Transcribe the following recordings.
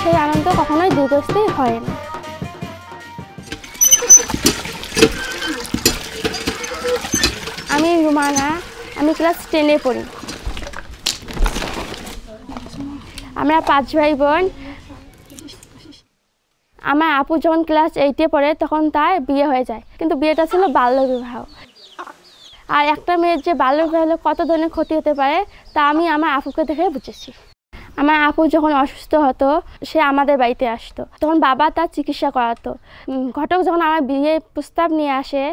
সেই আনন্দ কখনোই দীর্ঘস্থায়ী হয় না। আমি রুমানা, আমি ক্লাস 10-এ পড়ি। আমরা 5 ভাই বোন। আমার আপু যখন ক্লাস 8-এ পড়ে তখন তার বিয়ে হয়ে যায়, কিন্তু বিয়েটা ছিল বাল্যবিবাহ। আর একটা মেয়ের যে বাল্যবিবাহ হলে কত ধরনের ক্ষতি হতে পারে তা আমি আমার আপুকে দেখে বুঝেছি। আমার আপু যখন অসুস্থ হতো সে আমাদের বাড়িতে আসতো, তখন বাবা তার চিকিৎসা করাতো। ঘটক যখন আমার বিয়ে প্রস্তাব নিয়ে আসে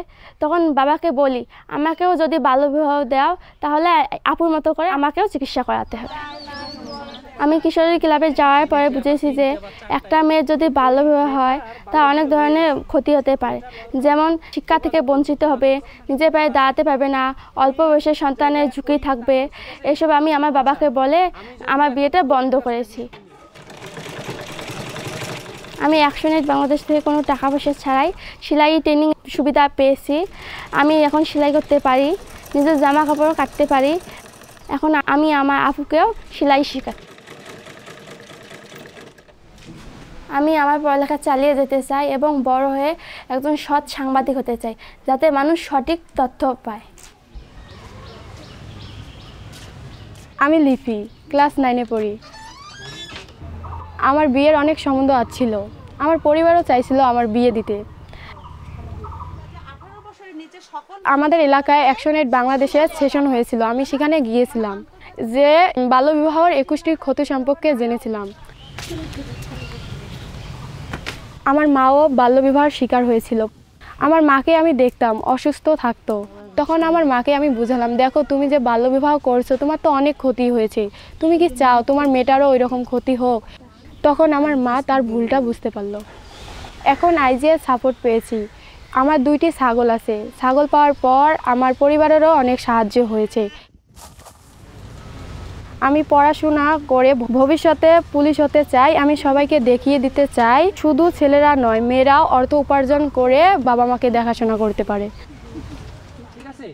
তখন বাবাকে বলি, আমাকেও যদি বাল্যবিবাহ দাও তাহলে আপুর মতো করে আমাকেও চিকিৎসা করাতে হবে। আমি কিশোরী ক্লাবে যাওয়ার পরে বুঝেছি যে একটা মেয়ের যদি বাল্যবিবাহ হয় তা অনেক ধরনের ক্ষতি হতে পারে, যেমন শিক্ষা থেকে বঞ্চিত হবে, নিজের পায়ে দাঁড়াতে পারবে না, অল্প বয়সের সন্তানের ঝুঁকি থাকবে। এসব আমি আমার বাবাকে বলে আমার বিয়েটা বন্ধ করেছি। আমি অ্যাকশন-এইড বাংলাদেশ থেকে কোনো টাকা পয়সা ছাড়াই সেলাই ট্রেনিং সুবিধা পেয়েছি। আমি এখন সেলাই করতে পারি, নিজের জামা কাপড় কাটতে পারি। এখন আমি আমার আপুকেও সেলাই শেখাই। আমি আমার পড়ালেখা চালিয়ে যেতে চাই এবং বড় হয়ে একজন সৎ সাংবাদিক হতে চাই, যাতে মানুষ সঠিক তথ্য পায়। আমি লিপি, ক্লাস 9-এ পড়ি। আমার বিয়ের অনেক সম্বন্ধ আসছিল, আমার পরিবারও চাইছিল আমার বিয়ে দিতে। আমাদের এলাকায় অ্যাকশন-এইড বাংলাদেশের সেশন হয়েছিল, আমি সেখানে গিয়েছিলাম, যে বাল্যবিবাহের 21টি ক্ষতি সম্পর্কে জেনেছিলাম। আমার মাও বাল্যবিবাহের শিকার হয়েছিল। আমার মাকে আমি দেখতাম অসুস্থ থাকতো, তখন আমার মাকে আমি বুঝালাম, দেখো তুমি যে বাল্যবিবাহ করছো তোমার তো অনেক ক্ষতি হয়েছে, তুমি কি চাও তোমার মেয়েটারও ওই রকম ক্ষতি হোক? তখন আমার মা তার ভুলটা বুঝতে পারলো। এখন আইজিএর সাপোর্ট পেয়েছি। আমার 2টি ছাগল আছে, ছাগল পাওয়ার পর আমার পরিবারেরও অনেক সাহায্য হয়েছে। আমি পড়াশোনা করে ভবিষ্যতে পুলিশ হতে চাই। আমি সবাইকে দেখিয়ে দিতে চাই শুধু ছেলেরা নয়, মেয়েরাও অর্থ উপার্জন করে বাবা মাকে দেখাশোনা করতে পারে।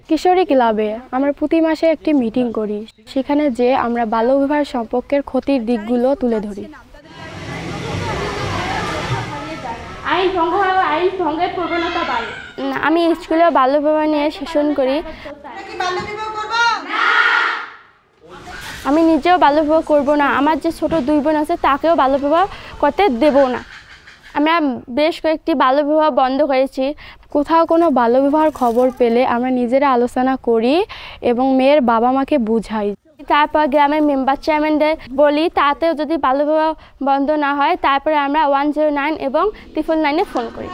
কিশোরী ক্লাবে আমরা প্রতি মাসে একটি মিটিং করি, সেখানে যে আমরা বাল্যবিবাহ সম্পর্কের ক্ষতির দিকগুলো তুলে ধরি। আইন ভঙ্গের প্রবণতা বাড়ে। আমি স্কুলে বাল্যবিবাহ নিয়ে সেশন করি। আমি নিজেও বাল্যবিবাহ করব না, আমার যে ছোট 2 বোন আছে তাকেও বাল্যবিবাহ করতে দেব না। আমরা বেশ কয়েকটি বাল্যবিবাহ বন্ধ করেছি। কোথাও কোনো বাল্যবিবাহের খবর পেলে আমরা নিজেরা আলোচনা করি এবং মেয়ের বাবা মাকে বুঝাই। তারপর গ্রামের মেম্বার চেয়ারম্যানদের বলি, তাতেও যদি বাল্যবিবাহ বন্ধ না হয় তারপরে আমরা 109 এবং 999-এ ফোন করি।